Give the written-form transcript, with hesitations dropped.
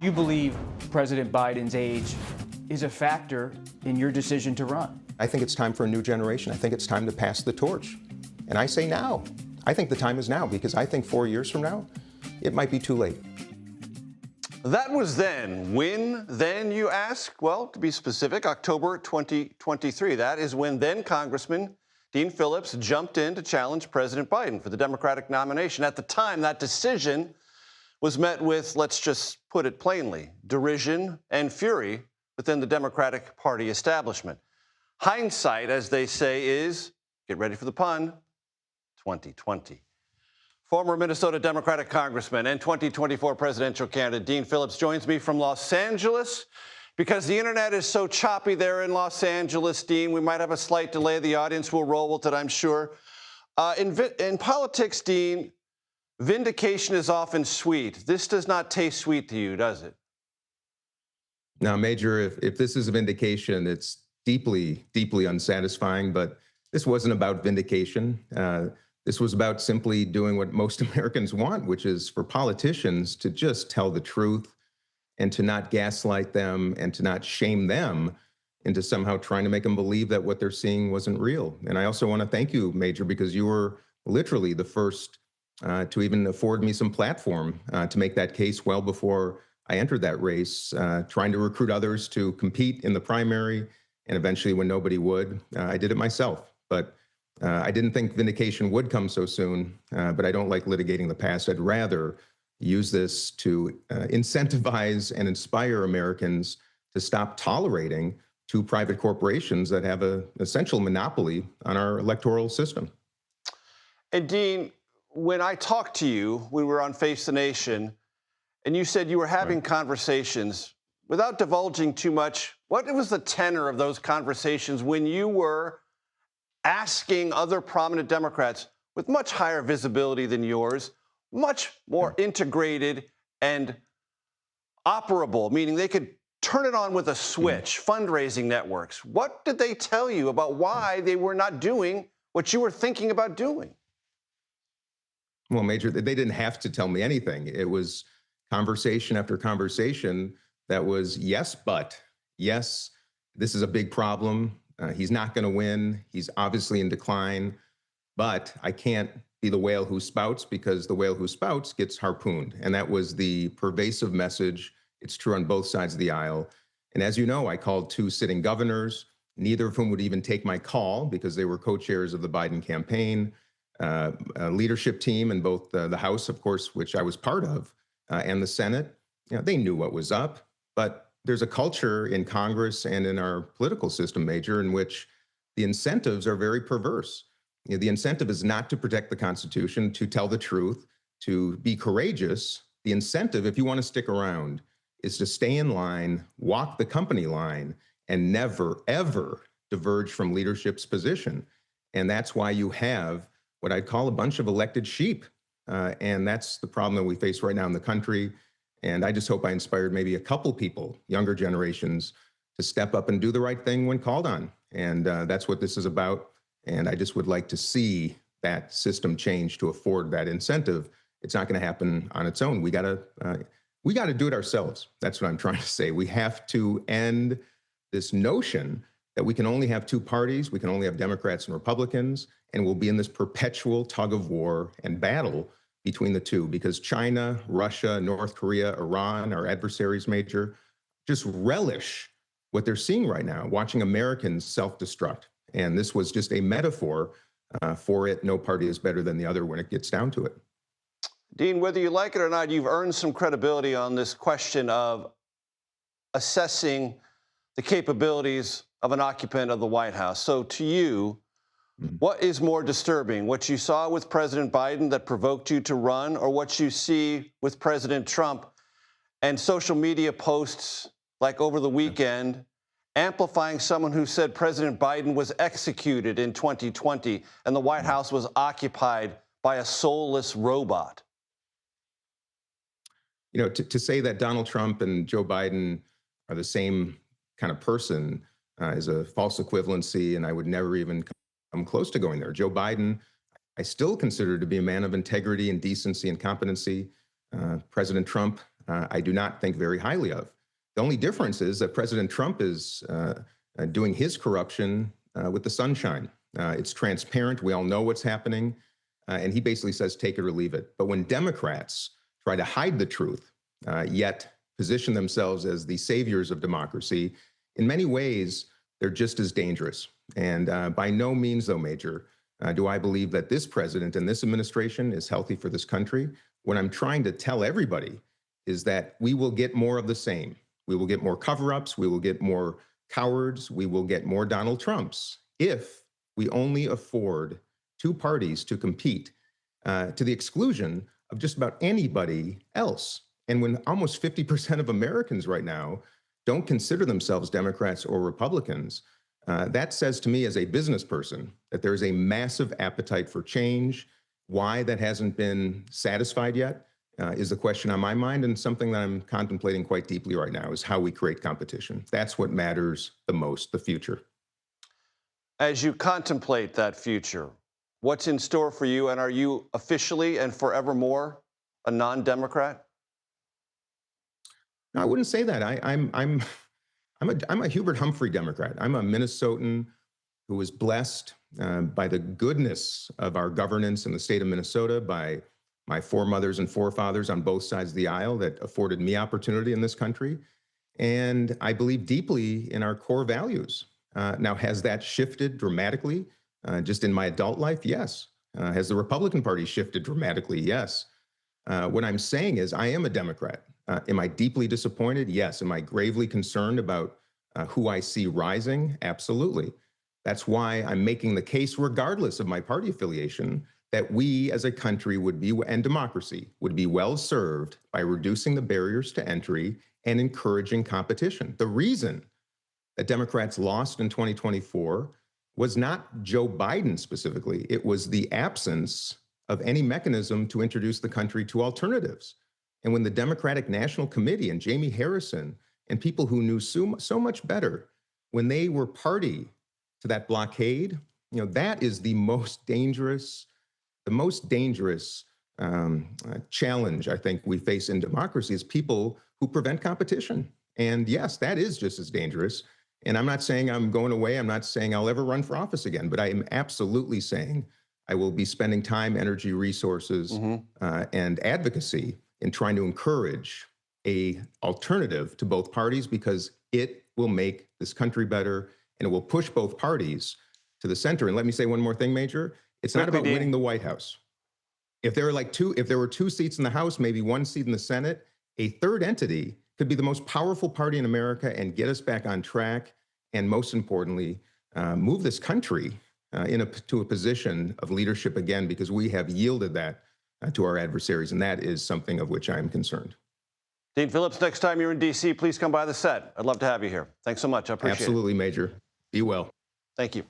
You believe President Biden's age is a factor in your decision to run? I think it's time for a new generation. I think it's time to pass the torch. And I say now. I think the time is now, because I think 4 years from now, it might be too late. That was then. When then, you ask? Well, to be specific, October 2023. That is when then Congressman Dean Phillips jumped in to challenge President Biden for the Democratic nomination. At the time, that decision was met with, let's just put it plainly, derision and fury within the Democratic Party establishment. Hindsight, as they say, is, get ready for the pun, 2020. Former Minnesota Democratic Congressman and 2024 presidential candidate Dean Phillips joins me from Los Angeles. Because the internet is so choppy there in Los Angeles, Dean, we might have a slight delay. The audience will roll with it, I'm sure. In politics, Dean, vindication is often sweet. This does not taste sweet to you, does it? Now, Major, if this is a vindication, it's deeply, deeply unsatisfying. But this wasn't about vindication. This was about simply doing what most Americans want, which is for politicians to just tell the truth and to not gaslight them and to not shame them into somehow trying to make them believe that what they're seeing wasn't real. And I also want to thank you, Major, because you were literally the first to even afford me some platform to make that case well before I entered that race, trying to recruit others to compete in the primary. And eventually, when nobody would, I did it myself. But I didn't think vindication would come so soon, but I don't like litigating the past. I'd rather use this to incentivize and inspire Americans to stop tolerating two private corporations that have an essential monopoly on our electoral system. And Dean, when I talked to you, we were on Face the Nation, and you said you were having conversations. Without divulging too much, what was the tenor of those conversations when you were asking other prominent Democrats with much higher visibility than yours, much more integrated and operable, meaning they could turn it on with a switch, fundraising networks? What did they tell you about why they were not doing what you were thinking about doing? Well, Major, they didn't have to tell me anything. It was conversation after conversation that was yes, but yes, this is a big problem. He's not going to win. He's obviously in decline, but I can't be the whale who spouts, because the whale who spouts gets harpooned. And that was the pervasive message. It's true on both sides of the aisle. And as you know, I called two sitting governors, neither of whom would even take my call because they were co-chairs of the Biden campaign, a leadership team in both the House, of course, which I was part of, and the Senate. You know, they knew what was up, but there's a culture in Congress and in our political system, Major, in which the incentives are very perverse. You know, the incentive is not to protect the Constitution, to tell the truth, to be courageous. The incentive, if you want to stick around, is to stay in line, walk the company line, and never, ever diverge from leadership's position. And that's why you have what I'd call a bunch of elected sheep. And that's the problem that we face right now in the country. And I just hope I inspired maybe a couple people, younger generations, to step up and do the right thing when called on. And that's what this is about. And I just would like to see that system change to afford that incentive. It's not going to happen on its own. We got to do it ourselves. That's what I'm trying to say. We have to end this notion that we can only have two parties, we can only have Democrats and Republicans, and we'll be in this perpetual tug of war and battle between the two, because China, Russia, North Korea, Iran, our adversaries, Major, just relish what they're seeing right now, watching Americans self-destruct. And this was just a metaphor for it. No party is better than the other when it gets down to it. Dean, whether you like it or not, you've earned some credibility on this question of assessing the capabilities of an occupant of the White House. So to you, what is more disturbing, what you saw with President Biden that provoked you to run, or what you see with President Trump and social media posts like over the weekend amplifying someone who said President Biden was executed in 2020 and the White House was occupied by a soulless robot? You know, to say that Donald Trump and Joe Biden are the same kind of person is a false equivalency, and I would never even come close to going there. Joe Biden, I still consider to be a man of integrity and decency and competency. President Trump, I do not think very highly of. The only difference is that President Trump is doing his corruption with the sunshine. It's transparent. We all know what's happening. And he basically says, take it or leave it. But when Democrats try to hide the truth, yet position themselves as the saviors of democracy, in many ways, they're just as dangerous. And by no means, though, Major, do I believe that this president and this administration is healthy for this country. What I'm trying to tell everybody is that we will get more of the same. We will get more cover-ups. We will get more cowards. We will get more Donald Trumps if we only afford two parties to compete to the exclusion of just about anybody else. And when almost 50% of Americans right now don't consider themselves Democrats or Republicans, that says to me as a business person that there's a massive appetite for change. Why that hasn't been satisfied yet is the question on my mind, and something that I'm contemplating quite deeply right now is how we create competition. That's what matters the most, the future. As you contemplate that future, what's in store for you, and are you officially and forevermore a non-Democrat? No, I wouldn't say that. I'm a Hubert Humphrey Democrat. I'm a Minnesotan who was blessed by the goodness of our governance in the state of Minnesota, by my foremothers and forefathers on both sides of the aisle that afforded me opportunity in this country. And I believe deeply in our core values. Now, has that shifted dramatically just in my adult life? Yes. Has the Republican Party shifted dramatically? Yes. What I'm saying is I am a Democrat. Am I deeply disappointed? Yes. Am I gravely concerned about who I see rising? Absolutely. That's why I'm making the case, regardless of my party affiliation, that we as a country would be, and democracy would be well served by reducing the barriers to entry and encouraging competition. The reason that Democrats lost in 2024 was not Joe Biden specifically. It was the absence of any mechanism to introduce the country to alternatives. And when the Democratic National Committee and Jamie Harrison and people who knew so much better, when they were party to that blockade, that is the most dangerous challenge I think we face in democracy is people who prevent competition. And yes, that is just as dangerous. And I'm not saying I'm going away. I'm not saying I'll ever run for office again, but I am absolutely saying I will be spending time, energy, resources, and advocacy in trying to encourage an alternative to both parties, because it will make this country better and it will push both parties to the center. And let me say one more thing, Major. It's not about winning the White House. If there were two seats in the House, maybe one seat in the Senate, a third entity could be the most powerful party in America and get us back on track. And most importantly, move this country to a position of leadership again, because we have yielded that to our adversaries. And that is something of which I am concerned. Dean Phillips, next time you're in D.C., please come by the set. I'd love to have you here. Thanks so much. I appreciate it. Absolutely, Major. Be well. Thank you.